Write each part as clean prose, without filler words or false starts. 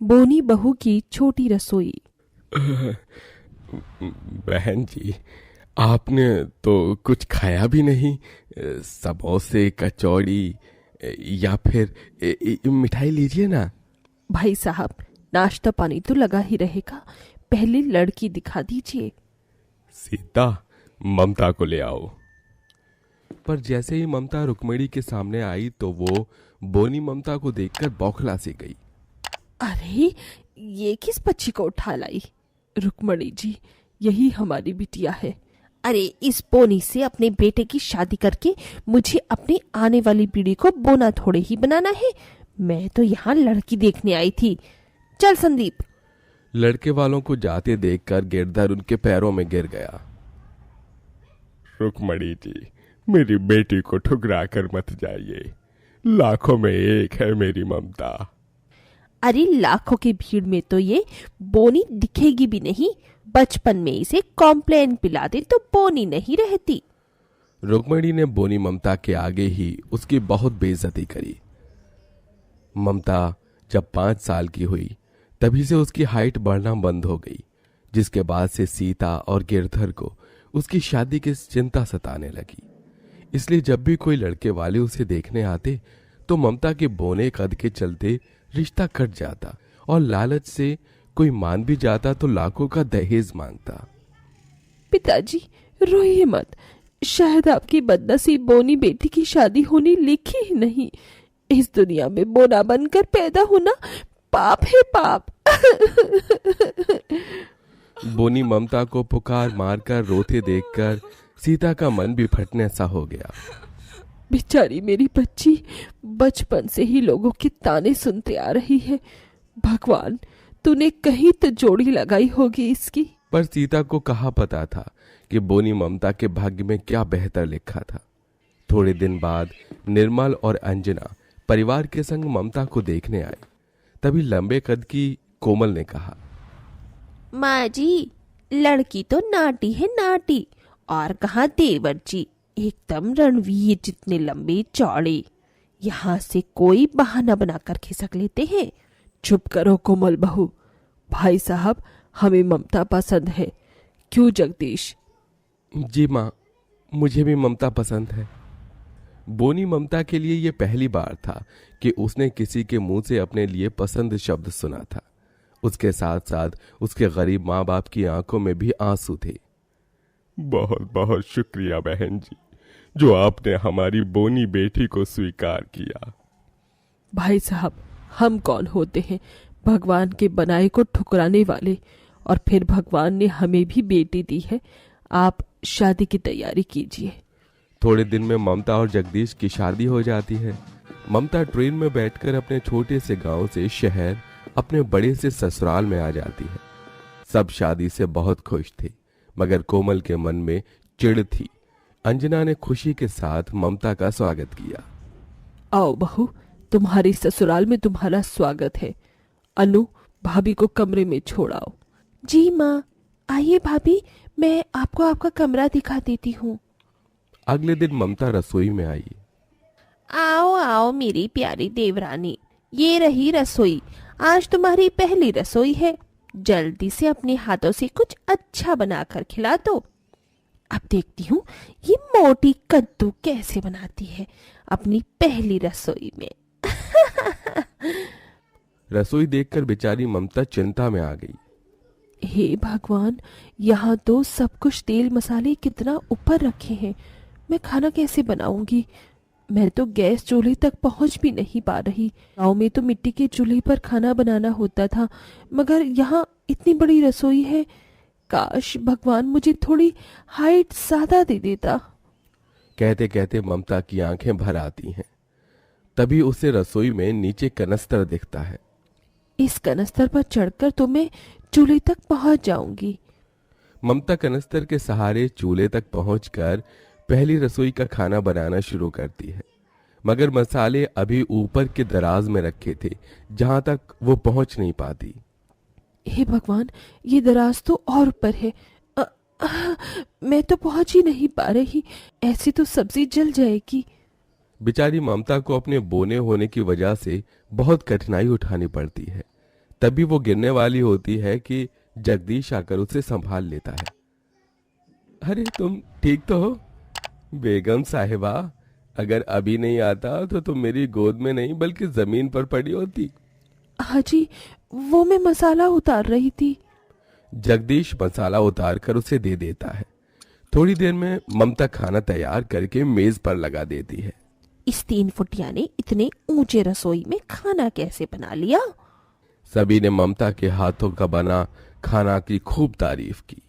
बोनी बहू की छोटी रसोई। बहन जी, आपने तो कुछ खाया भी नहीं। समोसे, कचौड़ी या फिर मिठाई लीजिए ना। भाई साहब, नाश्ता पानी तो लगा ही रहेगा, पहले लड़की दिखा दीजिए। सीता, ममता को ले आओ। पर जैसे ही ममता रुक्मिणी के सामने आई तो वो बोनी ममता को देखकर बौखला सी गई। अरे, ये किस बच्ची को उठा लाई? रुक्मणी जी, यही हमारी बिटिया है। अरे, इस बोनी से अपने बेटे की शादी करके मुझे अपनी आने वाली पीढ़ी को बोना थोड़े ही बनाना है। मैं तो यहाँ लड़की देखने आई थी। चल संदीप। लड़के वालों को जाते देखकर गिरधर उनके पैरों में गिर गया। रुक्मणी जी, मेरी बेटी को ठुकरा कर मत जाइए। लाखों में एक है मेरी ममता। अरे, लाखों की भीड़ में तो ये बोनी दिखेगी भी नहीं। बचपन में इसे कॉम्प्लेन पिला दे तो बोनी नहीं रहती। रुक्मिणी ने बोनी ममता के आगे ही उसकी बहुत बेइज्जती करी। ममता जब 5 साल की हुई तभी से उसकी हाइट बढ़ना बंद हो गई, जिसके बाद से सीता और गिरधर को उसकी शादी की चिंता सताने लगी। इसलिए जब भी कोई लड़के वाले उसे देखने आते तो ममता के बोने कद के चलते रिश्ता कट जाता और लालच से कोई मान भी जाता तो लाखों का दहेज मांगता। पिताजी, रोइए मत। शायद आपकी बदनसीब बोनी बेटी की शादी होनी लिखी ही नहीं। इस दुनिया में बोना बनकर पैदा होना पाप है, पाप। बोनी ममता को पुकार मारकर रोते देखकर सीता का मन भी फटने सा हो गया। बेचारी मेरी बच्ची बचपन से ही लोगों के ताने सुनते आ रही है। भगवान, तूने कहीं तो जोड़ी लगाई होगी इसकी। पर सीता को कहाँ पता था कि बोनी ममता के भाग्य में क्या बेहतर लिखा था। थोड़े दिन बाद निर्मल और अंजना परिवार के संग ममता को देखने आए। तभी लंबे कद की कोमल ने कहा, माँ जी, लड़की तो नाटी है, नाटी। और कहाँ देवर जी, एकदम रणवीर जितने लंबे चौड़े। यहाँ से कोई बहाना बनाकर खिसक लेते हैं। चुप करो कोमल बहू। भाई साहब, हमें ममता पसंद है। क्यों जगदीश? जी माँ, मुझे भी ममता पसंद है। बोनी ममता के लिए यह पहली बार था कि उसने किसी के मुंह से अपने लिए पसंद शब्द सुना था। उसके साथ साथ उसके गरीब माँ बाप की आंखों में भी आंसू थे। बहुत बहुत शुक्रिया बहन जी, जो आपने हमारी बोनी बेटी को स्वीकार किया। भाई साहब, हम कौन होते हैं भगवान के बनाए को ठुकराने वाले? और फिर भगवान ने हमें भी बेटी दी है। आप शादी की तैयारी कीजिए। थोड़े दिन में ममता और जगदीश की शादी हो जाती है। ममता ट्रेन में बैठकर अपने छोटे से गांव से शहर अपने बड़े से ससुराल में आ जाती है। सब शादी से बहुत खुश थे, मगर कोमल के मन में चिढ़ थी। अंजना ने खुशी के साथ ममता का स्वागत किया। आओ बहू, तुम्हारी ससुराल में तुम्हारा स्वागत है। अनु, भाभी को कमरे में छोड़ाओ। जी माँ। आइए भाभी, मैं आपको आपका कमरा दिखा देती हूँ। अगले दिन ममता रसोई में आई। आओ आओ मेरी प्यारी देवरानी, ये रही रसोई। आज तुम्हारी पहली रसोई है। जल्दी से अपने हाथों से कुछ अच्छा बनाकर खिला दो। अब देखती हूँ ये मोटी कद्दू कैसे बनाती है अपनी पहली रसोई में। रसोई देखकर बेचारी ममता चिंता में आ गई। हे भगवान, यहाँ तो सब कुछ तेल मसाले कितना ऊपर रखे हैं। मैं खाना कैसे बनाऊंगी? मैं तो गैस चूल्हे तक पहुंच भी नहीं पा रही। गाँव में तो मिट्टी के चूल्हे पर खाना बनाना होता था, मगर यहाँ इतनी बड़ी रसोई है। काश भगवान मुझे थोड़ी हाइट ज्यादा दे देता। कहते कहते ममता की आंखें भर आती हैं। तभी उसे रसोई में नीचे कनस्तर दिखता है। इस कनस्तर पर चढ़कर तो मैं चूल्हे तक पहुंच जाऊंगी। ममता कनस्तर के सहारे चूल्हे तक पहुंचकर पहली रसोई का खाना बनाना शुरू करती है, मगर मसाले अभी ऊपर के दराज में रखे थे, जहां तक वो पहुंच नहीं पाती। हे भगवान, ये दराज तो और ऊपर है। मैं तो पहुंच ही नहीं पा रही। ऐसे तो सब्जी जल जाएगी। बेचारी ममता को अपने बोने होने की वजह से बहुत कठिनाई उठानी पड़ती है। तभी वो गिरने वाली होती है कि जगदीश आकर उसे संभाल लेता है। अरे तुम ठीक तो हो बेगम साहिबा? अगर अभी नहीं आता तो तुम मेरी गोद में नहीं बल्कि जमीन पर पड़ी होती। हाँ जी, वो मैं मसाला उतार रही थी। जगदीश मसाला उतार कर उसे दे देता है। थोड़ी देर में ममता खाना तैयार करके मेज पर लगा देती है। इस 3 फुटिया ने इतने ऊंचे रसोई में खाना कैसे बना लिया? सभी ने ममता के हाथों का बना खाना की खूब तारीफ की।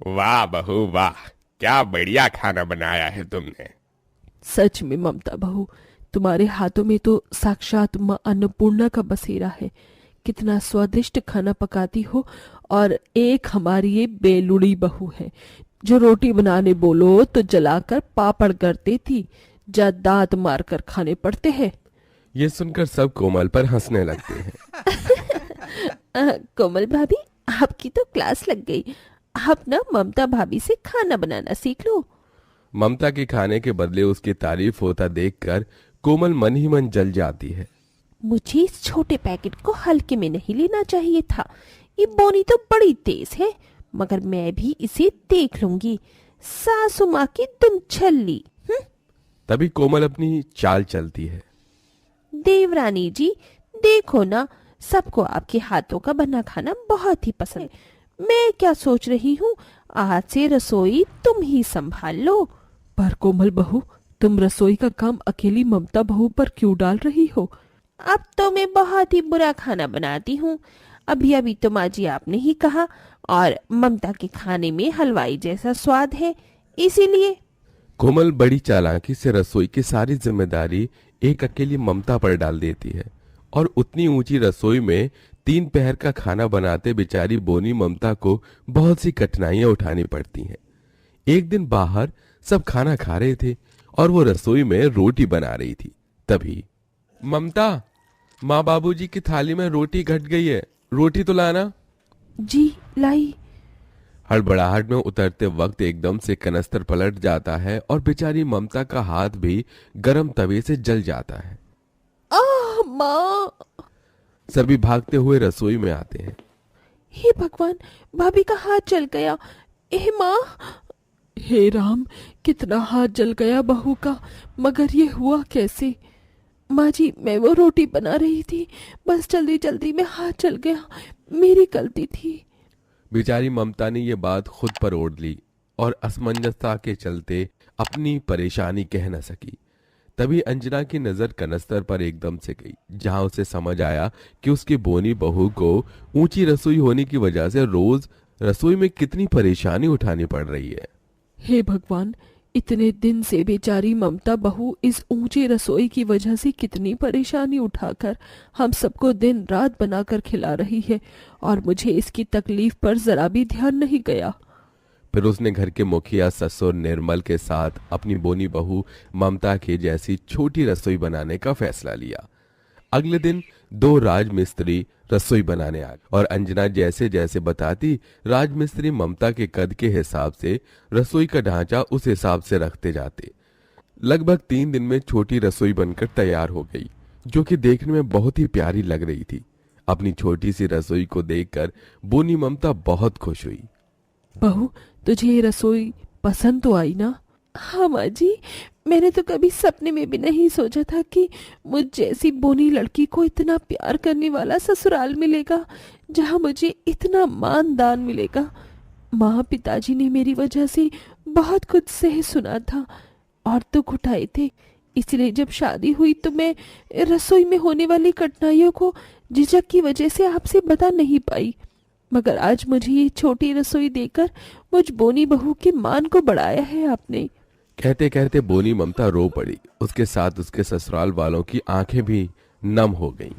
वाह बहू वाह, क्या बढ़िया खाना बनाया है तुमने। सच में ममता बहू, तुम्हारे हाथों में तो साक्षात माँ अन्नपूर्णा का बसेरा है। कितना स्वादिष्ट खाना पकाती हो। और एक हमारी ये बेलुड़ी बहू है जो रोटी बनाने बोलो तो जलाकर पापड़ कर देती, जा दांत मारकर खाने पड़ते हैं। ये सुनकर सब कोमल पर हंसने लगते हैं। कोमल भाभी, आपकी तो क्लास लग गई। आप ना ममता भाभी से खाना बनाना सीख लो। ममता के खाने के बदले उसकी तारीफ होता देखकर कोमल मन ही मन जल जाती है। मुझे इस छोटे पैकेट को हल्के में नहीं लेना चाहिए था। ये बोनी तो बड़ी तेज है, मगर मैं भी इसे देख लूंगी। सासू माँ की तुम छल्ली। तभी कोमल अपनी चाल चलती है। देवरानी जी, देखो ना, सबको आपके हाथों का बना खाना बहुत ही पसंद है। मैं क्या सोच रही हूँ, आज से रसोई तुम ही संभाल लो। पर कोमल बहू, तुम रसोई का काम अकेली ममता बहू पर क्यों डाल रही हो? अब तो मैं बहुत ही बुरा खाना बनाती हूँ। अभी अभी तो माँ जी आपने ही कहा, और ममता के खाने में हलवाई जैसा स्वाद है, इसीलिए। कोमल बड़ी चालाकी से रसोई की सारी जिम्मेदारी एक अकेली ममता पर डाल देती है और उतनी ऊंची रसोई में 3 पहर का खाना बनाते बेचारी बोनी ममता को बहुत सी कठिनाइयां उठानी पड़ती हैं। एक दिन बाहर सब खाना खा रहे थे और वो रसोई में रोटी बना रही थी। तभी ममता, माँ बाबूजी की थाली में रोटी घट गई है, रोटी तो लाना। जी लाई। हड़बड़ाहट में उतरते वक्त एकदम से कनस्तर पलट जाता है और बेचारी ममता का हाथ भी गरम तवे से जल जाता है। आह माँ! सभी भागते हुए रसोई में आते हैं। हे भगवान, भाभी का हाथ जल गया। हे माँ! हे राम, कितना हाथ जल गया बहू का, मगर ये हुआ कैसे? माँ जी, मैं वो रोटी बना रही थी, बस जल्दी जल्दी में हाथ जल गया, मेरी गलती थी। बेचारी ममता ने ये बात खुद पर ओढ़ ली और असमंजसता के चलते अपनी परेशानी कह न सकी। तभी अंजना की नजर कनस्तर पर एकदम से गई, जहां उसे समझ आया कि उसकी बोनी बहू को ऊंची रसोई होने की वजह से रोज रसोई में कितनी परेशानी उठानी पड़ रही है। हे भगवान, इतने दिन से बेचारी ममता बहू इस ऊंची रसोई की वजह से कितनी परेशानी उठाकर हम सबको दिन रात बनाकर खिला रही है, और मुझे इसकी तकलीफ पर जरा भी ध्यान नहीं गया। फिर उसने घर के मुखिया ससुर निर्मल के साथ अपनी बोनी बहू ममता के जैसी छोटी रसोई बनाने का फैसला लिया। अगले दिन 2 राजमिस्त्री रसोई बनाने आ गए और अंजना जैसे जैसे बताती, राजमिस्त्री ममता के कद के हिसाब से रसोई का ढांचा उस हिसाब से रखते जाते। लगभग 3 दिन में छोटी रसोई बनकर तैयार हो गई, जो कि देखने में बहुत ही प्यारी लग रही थी। अपनी छोटी सी रसोई को देखकर बोनी ममता बहुत खुश हुई। बहू, तुझे ये रसोई पसंद तो आई ना? हाँ माँ जी, मैंने तो कभी सपने में भी नहीं सोचा था कि मुझ जैसी बोनी लड़की को इतना प्यार करने वाला ससुराल मिलेगा, जहाँ मुझे इतना मान दान मिलेगा। माँ पिताजी ने मेरी वजह से बहुत कुछ सह सुना था और दुख उठाए थे, इसलिए जब शादी हुई तो मैं रसोई में होने वाली कठिनाइयों को झिझक की वजह से आपसे बता नहीं पाई। मगर आज मुझे ये छोटी रसोई देकर मुझ बोनी बहू के मान को बढ़ाया है आपने। कहते कहते बोनी ममता रो पड़ी। उसके साथ उसके ससुराल वालों की आंखें भी नम हो गईं।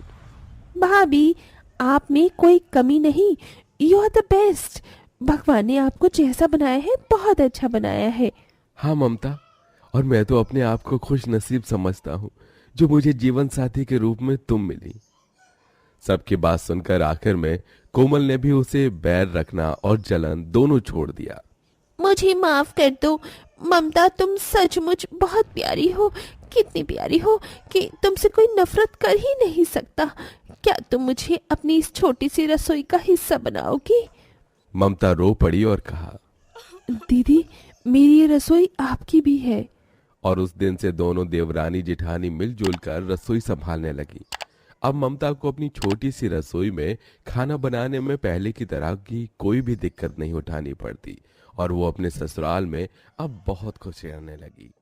भाभी, आप में कोई कमी नहीं, यू आर द बेस्ट। भगवान ने आपको जैसा बनाया है बहुत अच्छा बनाया है। हाँ ममता, और मैं तो अपने आप को खुश नसीब समझता हूँ जो मुझे जीवन साथी के रूप में तुम मिली। सबकी बात सुनकर आखिर में कोमल ने भी उसे बैर रखना और जलन दोनों छोड़ दिया। मुझे माफ कर दो ममता, तुम सचमुच बहुत प्यारी हो, कितनी प्यारी हो कि तुमसे कोई नफरत कर ही नहीं सकता। क्या तुम मुझे अपनी इस छोटी सी रसोई का हिस्सा बनाओगी? ममता रो पड़ी और कहा, दीदी, मेरी ये रसोई आपकी भी है। और उस दिन से दोनों देवरानी जेठानी मिलजुल कर रसोई संभालने लगी। अब ममता को अपनी छोटी सी रसोई में खाना बनाने में पहले की तरह की कोई भी दिक्कत नहीं उठानी पड़ती और वो अपने ससुराल में अब बहुत खुश रहने लगी।